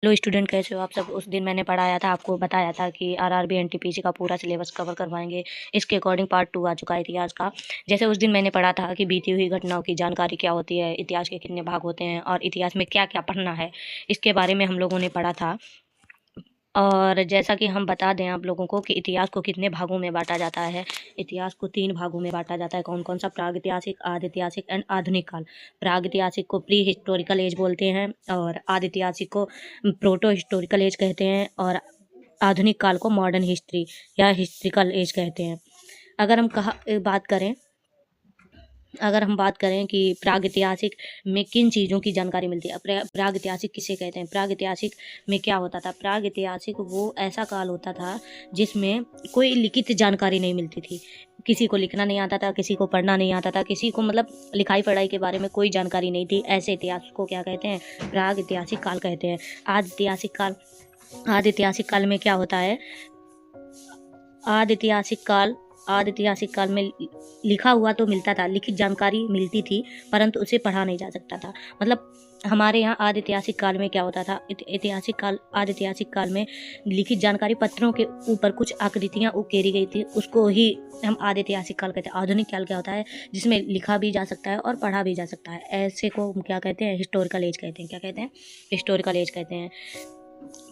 Hello student, कैसे हो आप सब। उस दिन मैंने पढ़ाया था, आपको बताया था कि आरआरबी एनटीपीसी का पूरा सिलेबस कवर करवाएंगे। इसके अकॉर्डिंग पार्ट 2 आ चुका है इतिहास का। जैसे उस दिन मैंने पढ़ा था कि बीती हुई घटनाओं की जानकारी क्या होती है, इतिहास के कितने भाग होते हैं और इतिहास में क्या क्या पढ़ना है, इसके बारे में हम लोगों ने पढ़ा था। और जैसा कि हम बता दें आप लोगों को कि इतिहास को कितने भागों में बांटा जाता है। इतिहास को 3 भागों में बांटा जाता है। कौन कौन सा? प्रागैतिहासिक, आदिऐतिहासिक एंड आधुनिक काल। प्रागैतिहासिक को प्री हिस्टोरिकल एज बोलते हैं और आदिऐतिहासिक को प्रोटो हिस्टोरिकल एज कहते हैं और आधुनिक काल को मॉडर्न हिस्ट्री या हिस्ट्रिकल एज कहते हैं। अगर हम बात करें कि प्रागैतिहासिक में किन चीज़ों की जानकारी मिलती है, प्रागैतिहासिक किसे कहते हैं, प्रागैतिहासिक में क्या होता था। प्रागैतिहासिक वो ऐसा काल होता था जिसमें कोई लिखित जानकारी नहीं मिलती थी। किसी को लिखना नहीं आता था, किसी को पढ़ना नहीं आता था, किसी को मतलब लिखाई पढ़ाई के बारे में कोई जानकारी नहीं थी। ऐसे इतिहास को क्या कहते हैं? प्रागैतिहासिक काल कहते हैं। आदिऐतिहासिक काल में क्या होता है? आदिऐतिहासिक काल में लिखा हुआ तो मिलता था, लिखित जानकारी मिलती थी, परंतु उसे पढ़ा नहीं जा सकता था। मतलब हमारे यहाँ आदिऐतिहासिक काल में क्या होता था? आदिऐतिहासिक काल में लिखित जानकारी पत्रों के ऊपर कुछ आकृतियाँ उकेरी गई थी, उसको ही हम आदिऐतिहासिक काल कहते हैं। आधुनिक काल क्या होता है? जिसमें लिखा भी जा सकता है और पढ़ा भी जा सकता है। ऐसे को हम क्या कहते हैं? हिस्टोरिकल एज कहते हैं। क्या कहते हैं? हिस्टोरिकल एज कहते हैं।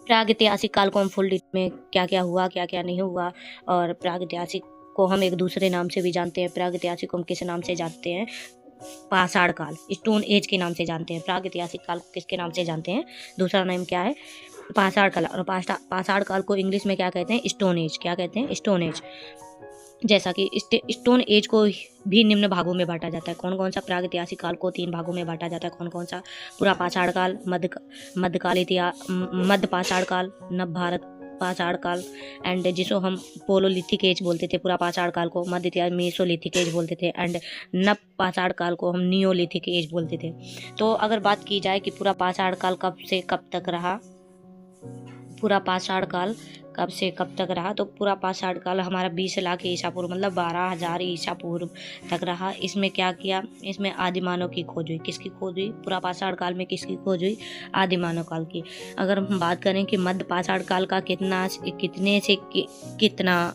प्रागैतिहासिक काल को हम फुल डिटेल में क्या क्या हुआ, क्या क्या नहीं हुआ, और प्रागैतिहासिक को हम एक दूसरे नाम से भी जानते हैं। प्रागैतिहासिक को हम किस नाम से जानते हैं? पाषाण काल, स्टोन एज के नाम से जानते हैं। प्रागैतिहासिक काल को किसके नाम से जानते हैं? दूसरा नाम क्या है? पाषाण काल। और पाषाण काल को इंग्लिश में क्या कहते हैं? Stone age. क्या कहते हैं? Stone age. जैसा कि स्टोन एज को भी निम्न भागों में बांटा जाता है। कौन कौन सा? प्रागैतिहासिक काल को 3 भागों में बांटा जाता है। कौन कौन सा? पूरा पाषाण काल, मध्यकाल इतिहास, मध्य पाषाण काल, नव भारत पाषाण काल एंड जिसको हम पोलोलिथिक एज बोलते थे। पूरा पाषाण काल को मध्य इतिहास मेसोलिथिक एज बोलते थे एंड नव पाषाण काल को हम नियोलिथिक एज बोलते थे। तो अगर बात की जाए कि पूरा पाषाण काल कब से कब तक रहा, पूरा पाषाण काल कब से कब तक रहा, तो पूरा पाषाण काल हमारा 20 लाख ईसा पूर्व मतलब 12,000 ईसा पूर्व तक रहा। इसमें क्या किया? इसमें आदि मानव की खोज हुई। किसकी खोज हुई? पूरा पाषाण काल में किसकी खोज हुई? आदि मानव काल की। अगर हम बात करें कि मध्य पाषाण काल का कितना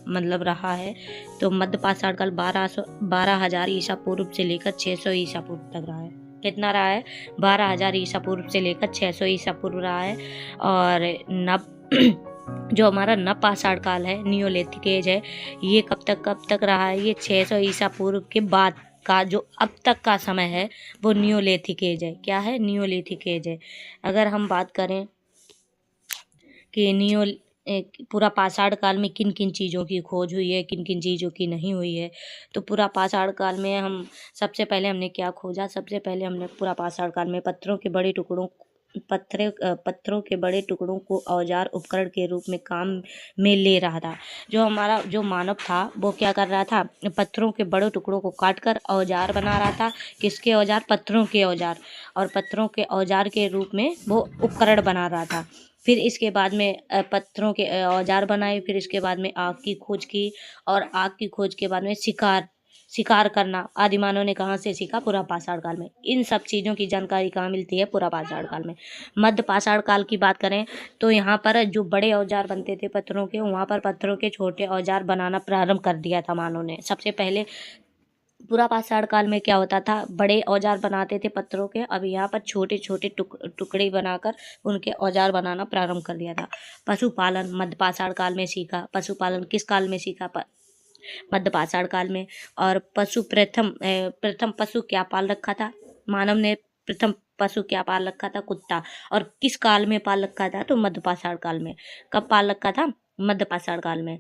मतलब रहा है, तो मध्य पाषाण काल 12,000 ईसा पूर्व से लेकर 600 ईसा पूर्व तक रहा है। कितना रहा है? 12,000 ईसा पूर्व से लेकर 600 ईसा पूर्व रहा है। और जो हमारा नव पाषाण काल है, नियोलिथिक एज है, ये कब तक रहा है? ये 600 ईसा पूर्व के बाद का जो अब तक का समय है वो नियोलिथिक एज है। क्या है? नियोलिथिक एज है। अगर हम बात करें कि पूरा पाषाण काल में किन किन चीज़ों की खोज हुई है, किन किन चीज़ों की नहीं हुई है, तो पूरा पाषाण काल में हम सबसे पहले हमने क्या खोजा? सबसे पहले हमने पूरा पाषाण काल में पत्थरों के बड़े टुकड़ों को औजार उपकरण के रूप में काम में ले रहा था। जो मानव था वो क्या कर रहा था? पत्थरों के बड़े टुकड़ों को काट कर औजार बना रहा था। किसके औजार? पत्थरों के औजार। और पत्थरों के औजार के रूप में वो उपकरण बना रहा था। फिर इसके बाद में पत्थरों के औजार बनाए। फिर इसके बाद में आग की खोज की, और आग की खोज के बाद में शिकार करना आदिमानव ने कहाँ से सीखा? पूरा पाषाण काल में। इन सब चीज़ों की जानकारी कहाँ मिलती है? पूरा पाषाण काल में। मध्य पाषाण काल की बात करें तो यहाँ पर जो बड़े औजार बनते थे पत्थरों के, वहाँ पर पत्थरों के छोटे औजार बनाना प्रारंभ कर दिया था मानव ने। सबसे पहले पूरा पाषाण काल में क्या होता था? बड़े औजार बनाते थे पत्थरों के। अब यहाँ पर छोटे छोटे टुकड़े बनाकर उनके औजार बनाना प्रारंभ कर दिया था। पशुपालन मध्य पाषाण काल में सीखा। पशुपालन किस काल में सीखा? मध्य पाषाण काल में। और प्रथम पशु क्या पाल रखा था मानव ने? प्रथम पशु क्या पाल रखा था? कुत्ता। और किस काल में पाल रखा था? तो मध्य पाषाण काल में। कब पाल रखा था? मध्य पाषाण काल में।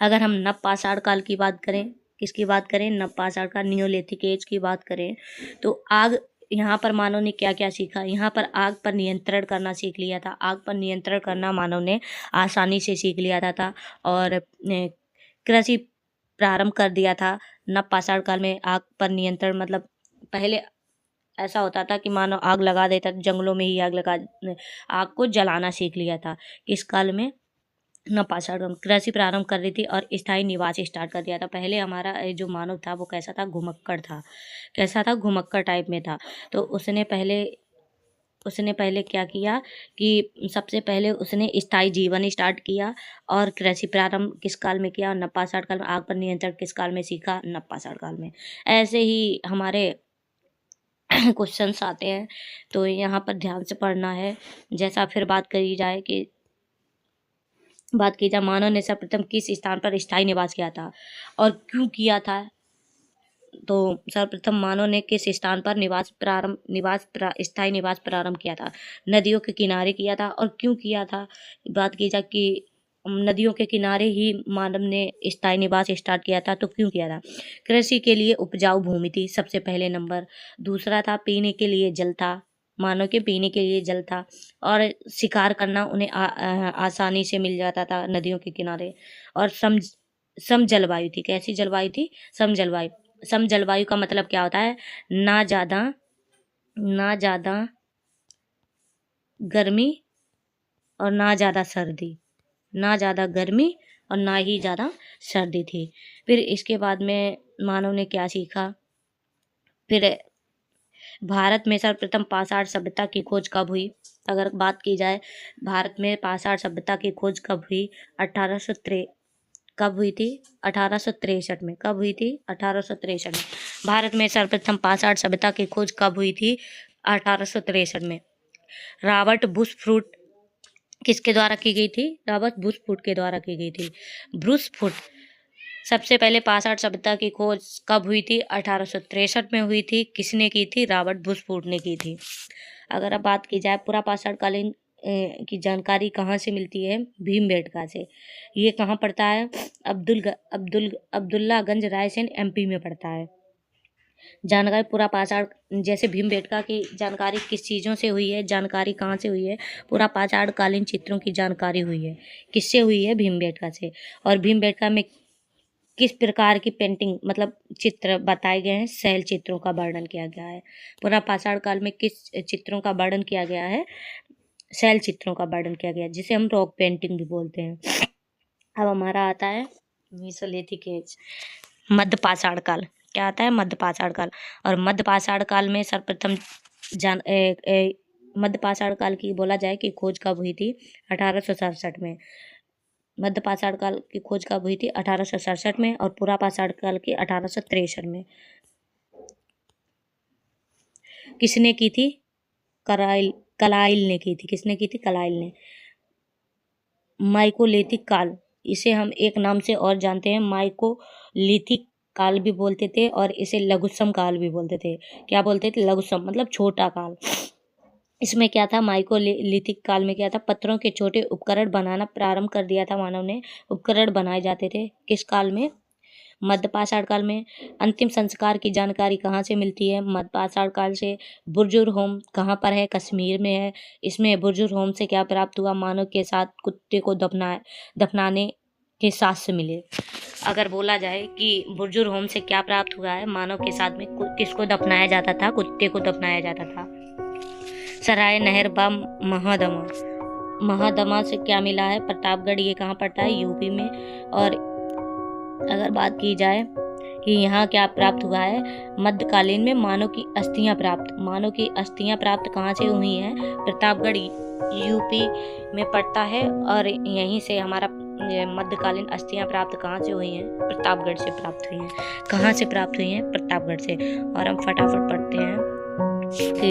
अगर हम नव पाषाण काल की बात करें, किसकी बात करें? नव पाषाण काल, नियोलिथिक एज की बात करें, तो आग, यहाँ पर मानव ने क्या क्या सीखा? यहाँ पर आग पर नियंत्रण करना सीख लिया था। आग पर नियंत्रण करना मानव ने आसानी से सीख लिया था और कृषि प्रारंभ कर दिया था। नव पाषाण काल में आग पर नियंत्रण मतलब पहले ऐसा होता था कि मानव आग लगा देता था, जंगलों में ही आग को जलाना सीख लिया था। किस काल में? नव पाषाण काल। कृषि प्रारंभ कर रही थी और स्थायी निवास स्टार्ट कर दिया था। पहले हमारा जो मानव था वो कैसा था? घुमक्कड़ था। कैसा था? घुमक्कड़ टाइप में था। तो उसने पहले उसने पहले क्या किया कि सबसे पहले उसने स्थायी जीवन स्टार्ट किया और कृषि प्रारंभ किस काल में किया, नवपाषाण काल में। आग पर नियंत्रण किस काल में सीखा, नवपाषाण काल में। ऐसे ही हमारे क्वेश्चंस आते हैं, तो यहाँ पर ध्यान से पढ़ना है। जैसा फिर बात की जाए मानव ने सर्वप्रथम किस स्थान पर स्थायी निवास किया था और क्यों किया था। तो सर्वप्रथम मानव ने किस स्थान पर स्थायी निवास प्रारंभ किया था। नदियों के किनारे किया था। और क्यों किया था, बात की जाए कि नदियों के किनारे ही मानव ने स्थायी निवास स्टार्ट किया था, तो क्यों किया था। कृषि के लिए उपजाऊ भूमि थी, सबसे पहले नंबर। दूसरा था पीने के लिए जल था, मानव के पीने के लिए जल था। और शिकार करना उन्हें आसानी से मिल जाता था नदियों के किनारे। और सम जलवायु थी। कैसी जलवायु थी, सम जलवायु। सम जलवायु का मतलब क्या होता है, ना ज़्यादा गर्मी और ना ज़्यादा सर्दी, ना ज़्यादा गर्मी और ना ही ज़्यादा सर्दी थी। फिर इसके बाद में मानव ने क्या सीखा। फिर भारत में सर्वप्रथम पाषाण सभ्यता की खोज कब हुई। अगर बात की जाए भारत में पाषाण सभ्यता की खोज कब हुई, 1863 में। कब हुई थी, 1863 में। भारत में सर्वप्रथम पाषाण सभ्यता की खोज कब हुई थी, 1863 में। रॉबर्ट ब्रूसफुट किसके द्वारा की गई थी, रॉबर्ट ब्रूसफुट के द्वारा की गई थी। ब्रूसफुट सबसे पहले पाषाण सभ्यता की खोज कब हुई थी, 1863 में हुई थी। किसने की थी, रॉबर्ट ब्रूसफुट ने की थी। अगर अब बात की जाए पूरा पाषाण कालीन की जानकारी कहाँ से मिलती है, भीमबेटका से। ये कहाँ पड़ता है, अब्दुल्लागंज रायसेन एमपी में पड़ता है। जानकारी पूरा पाषाण, जैसे भीमबेटका की जानकारी किस चीज़ों से हुई है, जानकारी कहाँ से हुई है, पूरा पाषाण कालीन चित्रों की जानकारी हुई है। किससे हुई है, भीमबेटका से। और भीमबेटका में किस प्रकार की पेंटिंग मतलब चित्र बताए गए हैं, शैल चित्रों का वर्णन किया गया है। पूरा पाषाण काल में किस चित्रों का वर्णन किया गया है, शैल चित्रों का वर्णन किया गया है, जिसे हम रॉक पेंटिंग भी बोलते हैं। अब हमारा आता है मीसोलिथिक एज, मध्य पाषाण काल। क्या आता है, मध्य पाषाण काल। और मध्य पाषाण काल में सर्वप्रथम मध्य पाषाण काल की बोला जाए कि खोज कब हुई थी, 1867 में। मध्य पाषाण काल की खोज कब हुई थी, 1867 में। और पूरा पाषाण काल की 1863 में। किसने की थी, कलाइल ने की थी। किसने की थी, कलाइल ने। माइकोलिथिक काल, इसे हम एक नाम से और जानते हैं, माइकोलिथिक काल भी बोलते थे और इसे लघुसम काल भी बोलते थे। क्या बोलते थे, लघुसम मतलब छोटा काल। इसमें क्या था, माइकोलिथिक काल में क्या था, पत्थरों के छोटे उपकरण बनाना प्रारंभ कर दिया था मानव ने। उपकरण बनाए जाते थे किस काल में, मध्य पाषाण काल में। अंतिम संस्कार की जानकारी कहाँ से मिलती है, मध्य पाषाण काल से। बुर्जुर होम कहाँ पर है, कश्मीर में है। इसमें बुर्जुर होम से क्या प्राप्त हुआ, मानव के साथ कुत्ते को दफनाने के साथ से मिले। अगर बोला जाए कि बुर्जुर होम से क्या प्राप्त हुआ है, मानव के साथ में किसको दफनाया जाता था, कुत्ते को दफनाया जाता था। सराय नहर व महादमा से क्या मिला है, प्रतापगढ़। ये कहाँ पड़ता है, यूपी में। और अगर बात की जाए कि यहाँ क्या प्राप्त हुआ है, मध्यकालीन में मानव की अस्थियां प्राप्त कहाँ से हुई हैं, प्रतापगढ़ यूपी में पड़ता है। और यहीं से हमारा मध्यकालीन अस्थियां प्राप्त कहाँ से हुई हैं, प्रतापगढ़ से प्राप्त हुई हैं। कहाँ से प्राप्त हुई हैं, प्रतापगढ़ से। और हम फटाफट पढ़ते हैं कि